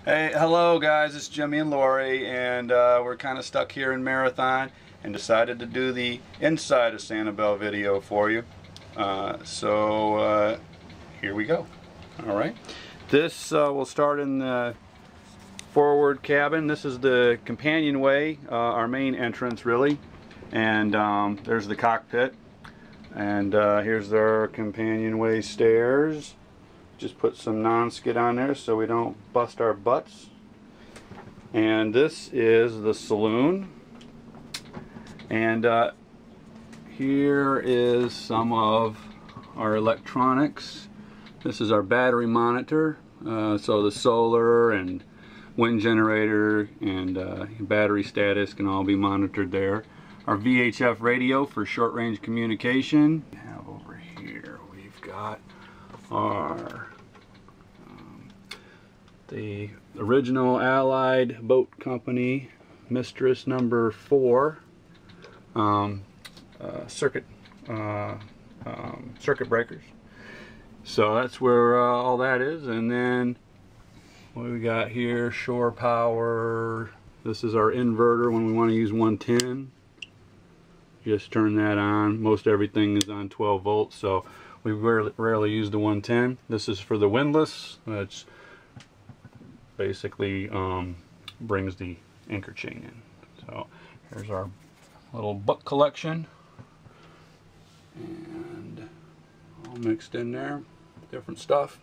Hey, hello guys, it's Jimmy and Lori, and we're kind of stuck here in Marathon and decided to do the inside of Sanibel video for you. Here we go. Alright, this will start in the forward cabin. This is the companionway, our main entrance really, and there's the cockpit, and here's our companionway stairs. Just put some non-skid on there so we don't bust our butts. And this is the saloon. And here is some of our electronics. This is our battery monitor. So the solar and wind generator and battery status can all be monitored there. Our VHF radio for short-range communication. We have over here, we've got our the original Allied Boat Company Mistress number 4 circuit breakers. So that's where all that is. And then what we got here, shore power. This is our inverter when we want to use 110. Just turn that on. Most everything is on 12 volts, so we rarely use the 110. This is for the windlass. It's basically brings the anchor chain in. So here's our little book collection, and all mixed in there, different stuff.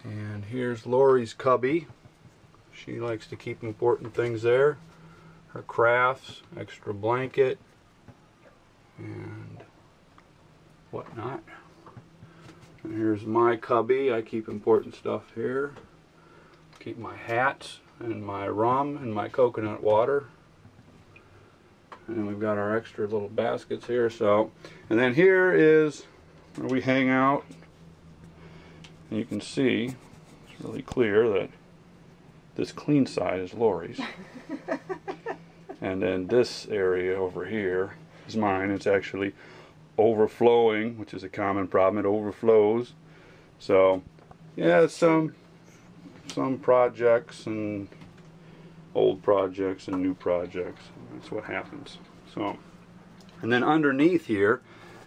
And here's Lori's cubby. She likes to keep important things there. Her crafts, extra blanket, and whatnot. And here's my cubby. I keep important stuff here. Keep my hats and my rum and my coconut water. And then we've got our extra little baskets here. So, and then here is where we hang out. And you can see, it's really clear that this clean side is Lori's. And then this area over here is mine. It's actually overflowing, which is a common problem. It overflows. So yeah, some projects and old projects and new projects. That's what happens. So, and then underneath here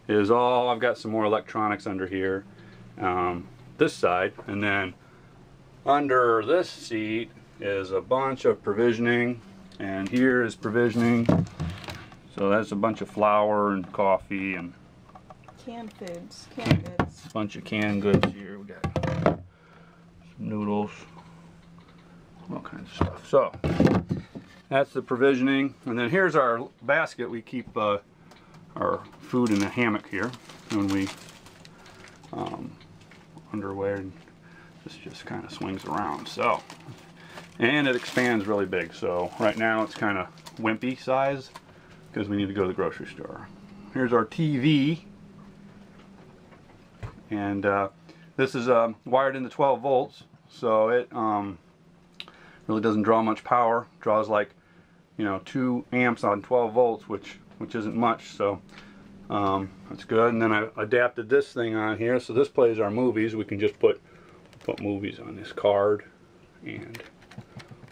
is all, I've got some more electronics under here, this side, and then under this seat is a bunch of provisioning, and here is provisioning. So that's a bunch of flour and coffee and canned foods, canned goods. A bunch of canned goods here. We got some noodles, all kinds of stuff. So that's the provisioning, and then here's our basket. We keep our food in a hammock here when we underway, and this just kind of swings around. So, and it expands really big. So right now it's kind of wimpy size because we need to go to the grocery store. Here's our TV, and this is wired into 12 volts, so it really doesn't draw much power. Draws like, 2 amps on 12 volts, which isn't much, so that's good. And then I adapted this thing on here, so this plays our movies. We can just put movies on this card,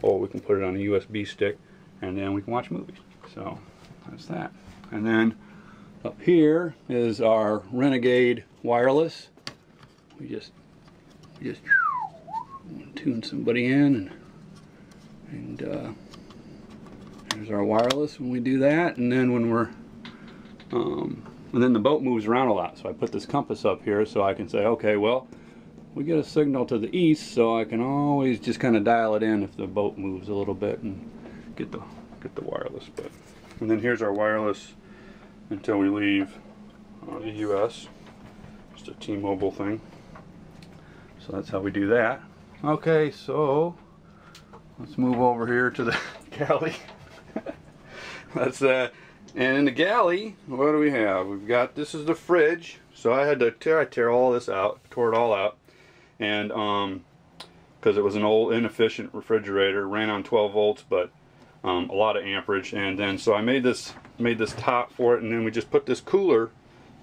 or we can put it on a USB stick, and then we can watch movies. So that's that. And then up here is our Renegade wireless. We just tune somebody in, and there's our wireless when we do that. And then when we're and then the boat moves around a lot, so I put this compass up here so I can say, okay, well, we get a signal to the east, so I can always just kind of dial it in if the boat moves a little bit and get the wireless. And then here's our wireless until we leave the US. Just a T-Mobile thing. So that's how we do that. Okay, so let's move over here to the galley. And in the galley, what do we have? We've got, this is the fridge. So I had to tear all this out, tore it all out, and because it was an old inefficient refrigerator, ran on 12 volts, but a lot of amperage. And then so I made this top for it, and then we just put this cooler,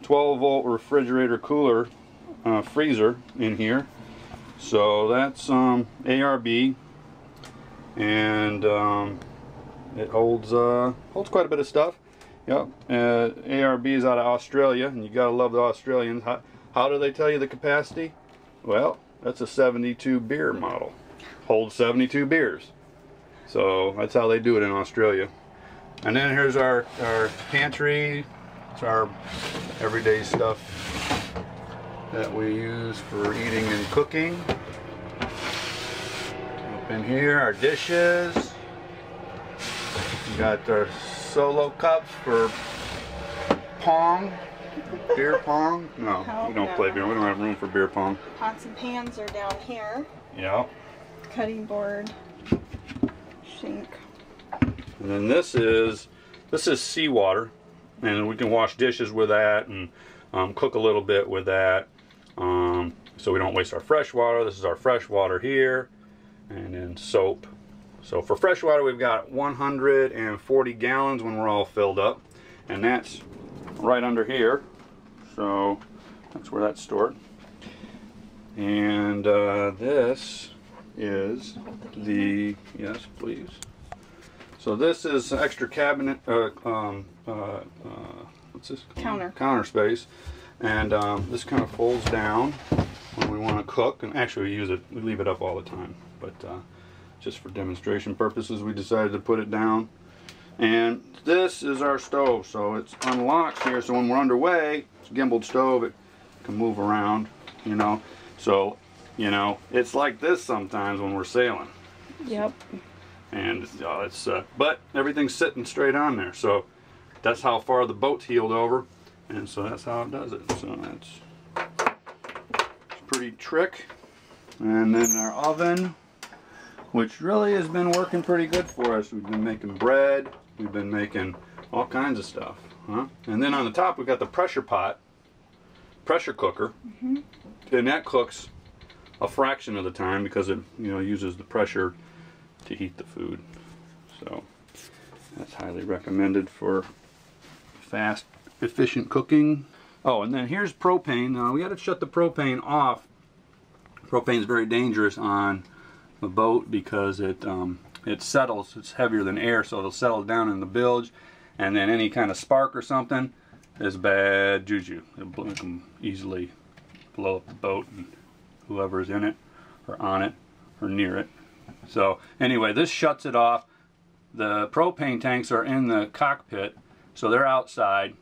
12 volt refrigerator cooler freezer in here. So that's ARB, and it holds quite a bit of stuff. Yep. ARB is out of Australia, and you gotta love the Australians. How do they tell you the capacity? Well, that's a 72 beer model. Holds 72 beers. So that's how they do it in Australia. And then here's our pantry. It's our everyday stuff that we use for eating and cooking. Up in here, our dishes. We got our solo cups for pong. Beer pong? No, we don't play beer. We don't have room for beer pong. Pots and pans are down here. Yeah. Cutting board. Sink. And then this is seawater, and we can wash dishes with that and cook a little bit with that, so we don't waste our fresh water. This is our fresh water here, and then soap. So for fresh water, we've got 140 gallons when we're all filled up, and that's right under here. So that's where that's stored. And this is the, yes please. So this is extra cabinet, what's this? Counter space. And this kind of folds down when we want to cook. And actually we leave it up all the time. But just for demonstration purposes, we decided to put it down. And this is our stove. So it's unlocked here. So when we're underway, it's a gimbaled stove. It can move around, you know. So, you know, it's like this sometimes when we're sailing. Yep. And but everything's sitting straight on there, so that's how far the boat's heeled over, and so that's how it does it. So that's a pretty trick. And then our oven, which really has been working pretty good for us. We've been making bread, we've been making all kinds of stuff, huh? And then on the top we got the pressure pot, pressure cooker, and that cooks a fraction of the time because it, you know, uses the pressure to heat the food. So that's highly recommended for fast, efficient cooking. Oh, and then here's propane. Now we got to shut the propane off. Propane is very dangerous on the boat because it settles. It's heavier than air, so it'll settle down in the bilge, and then any kind of spark or something is bad juju. It can easily blow up the boat and whoever's in it or on it or near it. So anyway, this shuts it off. The propane tanks are in the cockpit, so they're outside.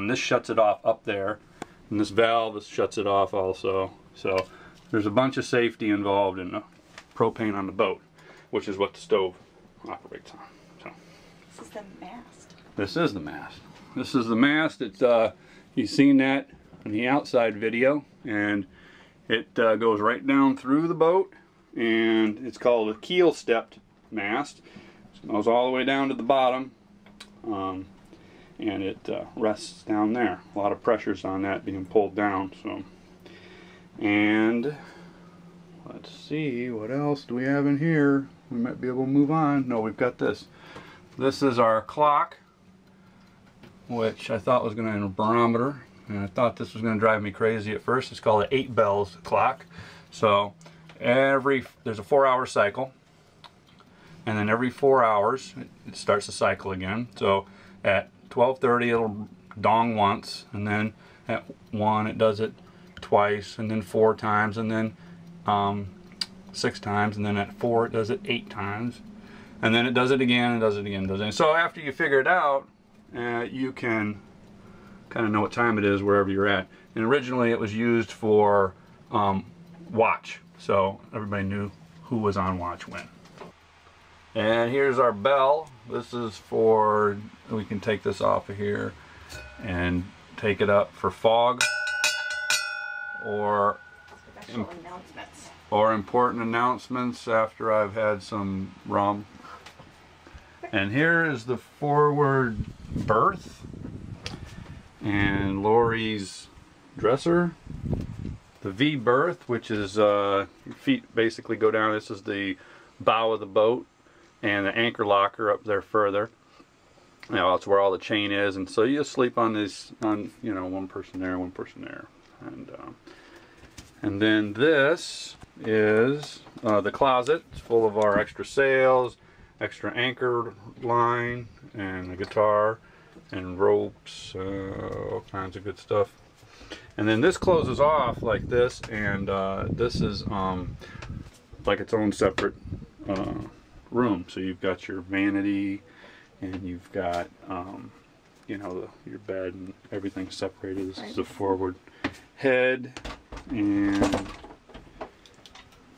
This shuts it off up there, and this valve shuts it off also. So there's a bunch of safety involved in the propane on the boat, which is what the stove operates on. So this is the mast. This is the mast. This is the mast. It's you've seen that in the outside video, and it goes right down through the boat. And it's called a keel stepped mast. It goes all the way down to the bottom, and it rests down there. A lot of pressures on that being pulled down. So, and let's see, what else do we have in here? We might be able to move on. No, we've got this. This is our clock, which I thought was going to be a barometer, and I thought this was going to drive me crazy at first. It's called an 8 bells clock. So there's a 4-hour cycle, and then every 4 hours it starts the cycle again. So at 12:30 it'll dong once, and then at 1 it does it twice, and then 4 times, and then 6 times, and then at 4 it does it 8 times, and then it does it again and does it again and does it again. So after you figure it out, you can kind of know what time it is wherever you're at. And originally it was used for watch. So everybody knew who was on watch when. And here's our bell. This is for, we can take this off of here and take it up for fog or Special announcements. Or important announcements after I've had some rum. And here is the forward berth and Lori's dresser. The V berth, which is your feet basically go down. This is the bow of the boat, and the anchor locker up there further. You know, that's where all the chain is, and so you sleep on this, on, you know, one person there, one person there, And then this is the closet. It's full of our extra sails, extra anchor line, and a guitar, and ropes, all kinds of good stuff. And then this closes off like this, and this is like its own separate room. So you've got your vanity, and you've got you know, your bed and everything separated. This is the forward head, and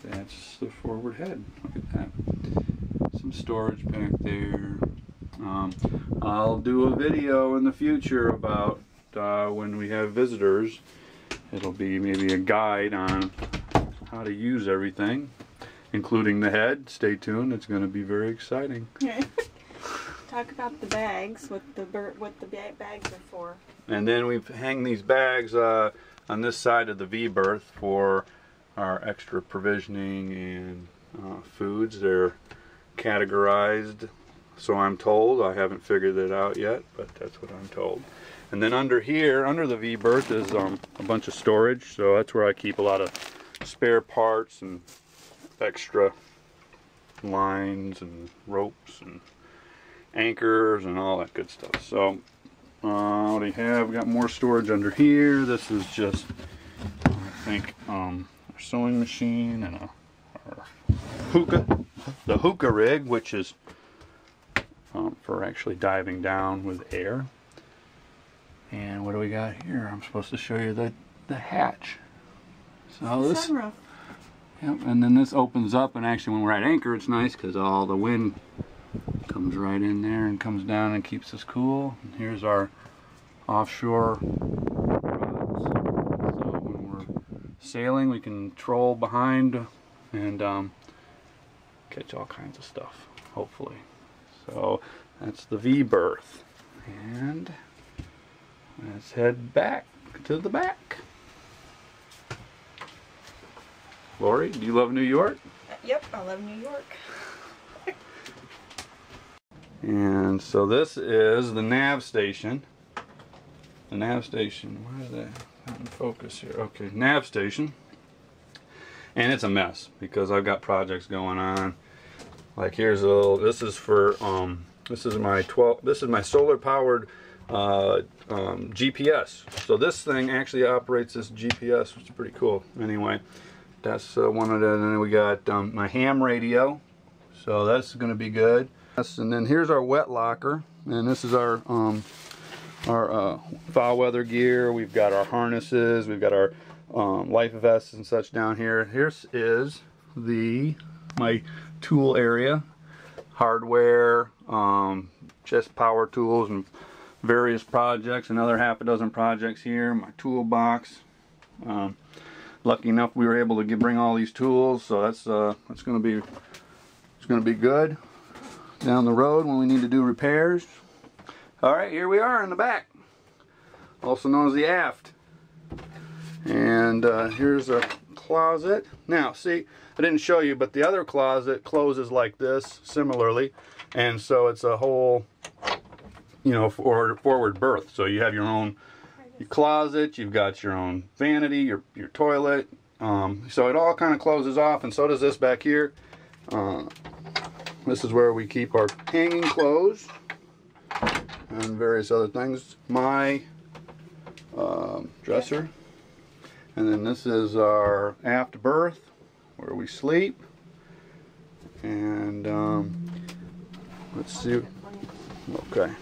that's the forward head. Look at that. Some storage back there. I'll do a video in the future about when we have visitors. It'll be maybe a guide on how to use everything, including the head. Stay tuned. It's going to be very exciting. Talk about the bags, what the bags are for. And then we hang these bags on this side of the V-berth for our extra provisioning and foods. They're categorized, so I'm told. I haven't figured it out yet, but that's what I'm told. And then under here, under the V-berth, is a bunch of storage. So that's where I keep a lot of spare parts and extra lines and ropes and anchors and all that good stuff. So what do you have? We got more storage under here. This is just, I think, our sewing machine and our hookah, the hookah rig, which is for actually diving down with air. And what do we got here? I'm supposed to show you the hatch. So this, sunroof. yep, and then this opens up, and actually when we're at anchor, it's nice because all the wind comes right in there and comes down and keeps us cool. And here's our offshore rods. So when we're sailing, we can troll behind and catch all kinds of stuff, hopefully. So that's the V-berth. And let's head back to the back. Lori, do you love New York? Yep, I love New York. And so this is the nav station. The nav station, where is that? In focus here. Okay, nav station. And it's a mess because I've got projects going on. Like here's a little, this is for this is my solar powered GPS. So this thing actually operates this GPS, which is pretty cool. Anyway, that's one of the, and then we got my ham radio. So that's going to be good. And then here's our wet locker, and this is our foul weather gear. We've got our harnesses, we've got our life vests and such down here. Here is my tool area, hardware, just power tools and various projects. Another half a dozen projects here. My toolbox. Lucky enough we were able to bring all these tools, so that's going to be good down the road when we need to do repairs. Alright, here we are in the back, also known as the aft. And here's a closet. Now see, I didn't show you, but the other closet closes like this similarly, and so it's a whole, you know, forward berth. So you have your own closet, you've got your own vanity, your toilet, so it all kind of closes off, and so does this back here. This is where we keep our hanging clothes and various other things. My dresser. And then this is our aft berth where we sleep. And let's see. Okay.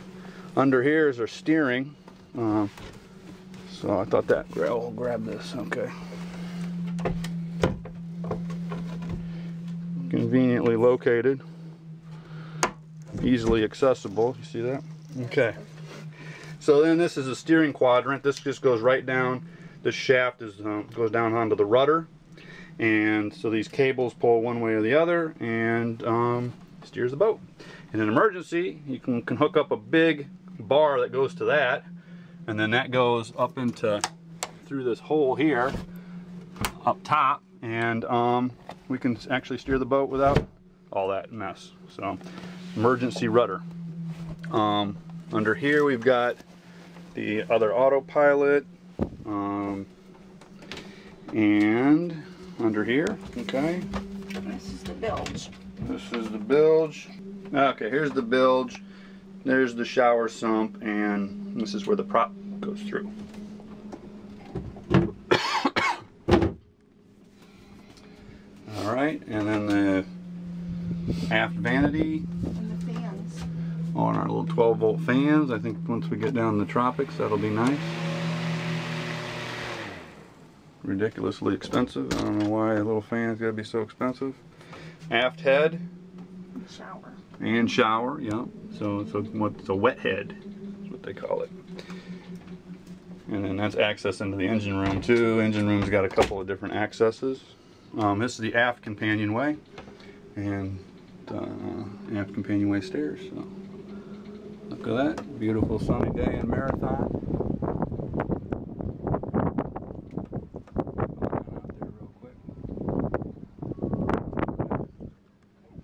Under here is our steering. So I thought that, I'll grab this. Okay. Conveniently located. Easily accessible. You see that? Okay. So then this is a steering quadrant. This just goes right down. This shaft goes down onto the rudder, and so these cables pull one way or the other and steers the boat. In an emergency, you can hook up a big bar that goes to that, and then that goes up into through this hole here up top, and we can actually steer the boat without all that mess. So emergency rudder. Under here we've got the other autopilot, And under here, okay. This is the bilge. This is the bilge. Okay, here's the bilge. There's the shower sump, and this is where the prop goes through. Alright, and then the aft vanity. And the fans. On our little 12-volt fans. I think once we get down in the tropics, that'll be nice. Ridiculously expensive. I don't know why a little fan's gotta be so expensive. Aft head. Shower. And shower, yeah. So it's a wet head, is what they call it. And then that's access into the engine room too. Engine room's got a couple of different accesses. This is the aft companionway, and aft companionway stairs. So look at that, beautiful sunny day in Marathon.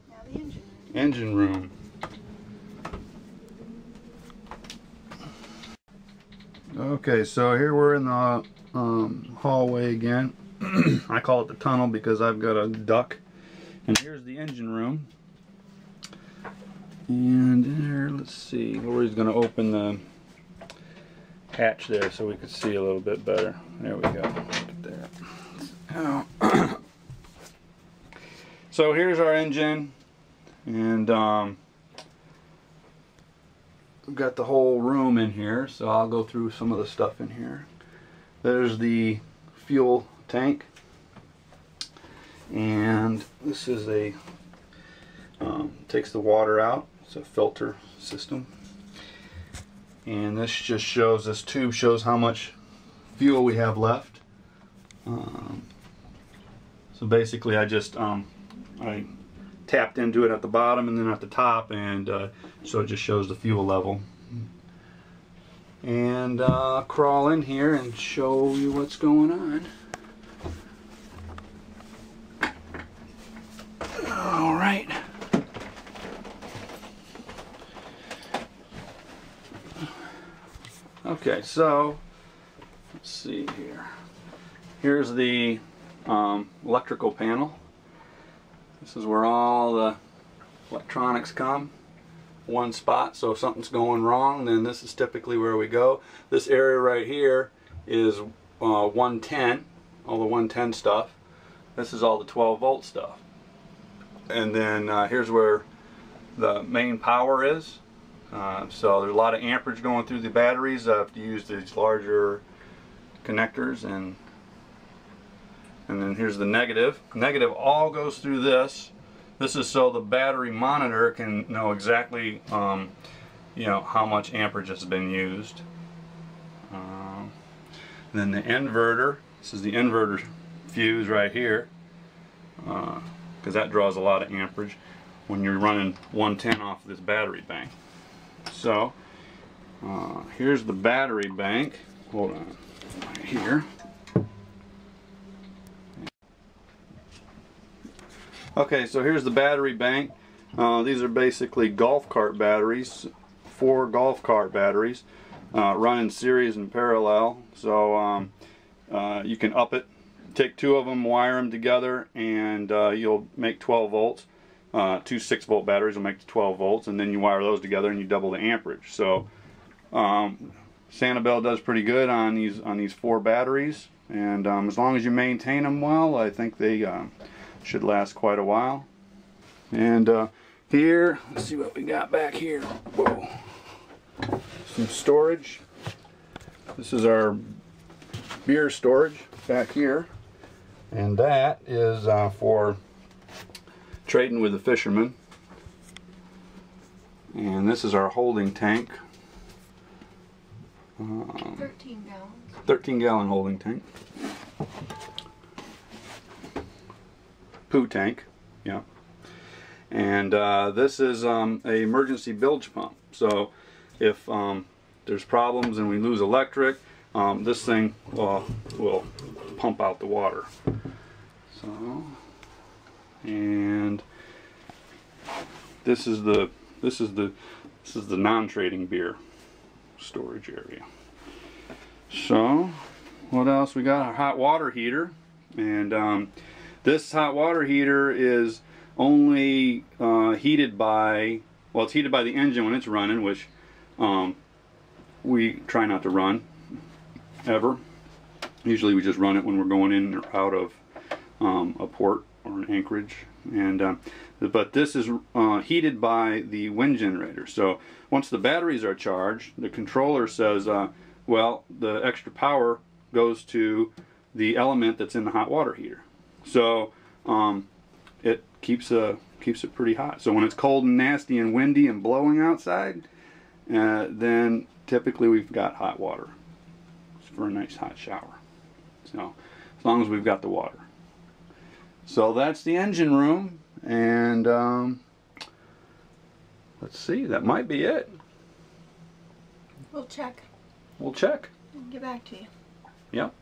Now the engine room. Engine room. Okay, so here we're in the hallway again. I call it the tunnel because I've got a duct. And here's the engine room. And here, let's see, Lori's going to open the hatch there so we can see a little bit better. There we go. Look at that. So here's our engine, and we've got the whole room in here, so I'll go through some of the stuff in here. There's the fuel tank, and this is a takes the water out. It's a filter system, and this just shows, this tube shows how much fuel we have left. So basically I just I tapped into it at the bottom and then at the top, and so it just shows the fuel level. And I'll crawl in here and show you what's going on. Alright. Okay, so let's see here. Here's the electrical panel. This is where all the electronics come. One spot, so if something's going wrong, then this is typically where we go. This area right here is 110, all the 110 stuff. This is all the 12-volt stuff. And then here's where the main power is. So there's a lot of amperage going through the batteries. I have to use these larger connectors, and then here's the negative. Negative all goes through this. This is so the battery monitor can know exactly, you know, how much amperage has been used. Then the inverter. This is the inverter fuse right here, because that draws a lot of amperage when you're running 110 off of this battery bank. So here's the battery bank. Hold on, right here. Okay, so here's the battery bank. These are basically golf cart batteries, 4 golf cart batteries, run in series and parallel. So you can up it, take 2 of them, wire them together, and you'll make 12 volts. 2 6-volt batteries will make 12 volts, and then you wire those together and you double the amperage. So Sanibel does pretty good on these 4 batteries, and as long as you maintain them well, I think they should last quite a while. And here, let's see what we got back here. Whoa, some storage. This is our beer storage back here, and that is for trading with the fishermen. And this is our holding tank. 13 gallons. 13-gallon holding tank. Poo tank, yeah. And this is a emergency bilge pump. So if there's problems and we lose electric, this thing will pump out the water. So, and this is the non-trading beer storage area. So what else we got? Our hot water heater. And this hot water heater is only heated by, well, it's heated by the engine when it's running, which we try not to run ever. Usually we just run it when we're going in or out of a port or an anchorage. And but this is heated by the wind generator. So once the batteries are charged, the controller says, well, the extra power goes to the element that's in the hot water heater. So it keeps it pretty hot. So when it's cold and nasty and windy and blowing outside, then typically we've got hot water for a nice hot shower. So as long as we've got the water. So that's the engine room, and let's see, that might be it. We'll check. We'll check. And get back to you. Yep.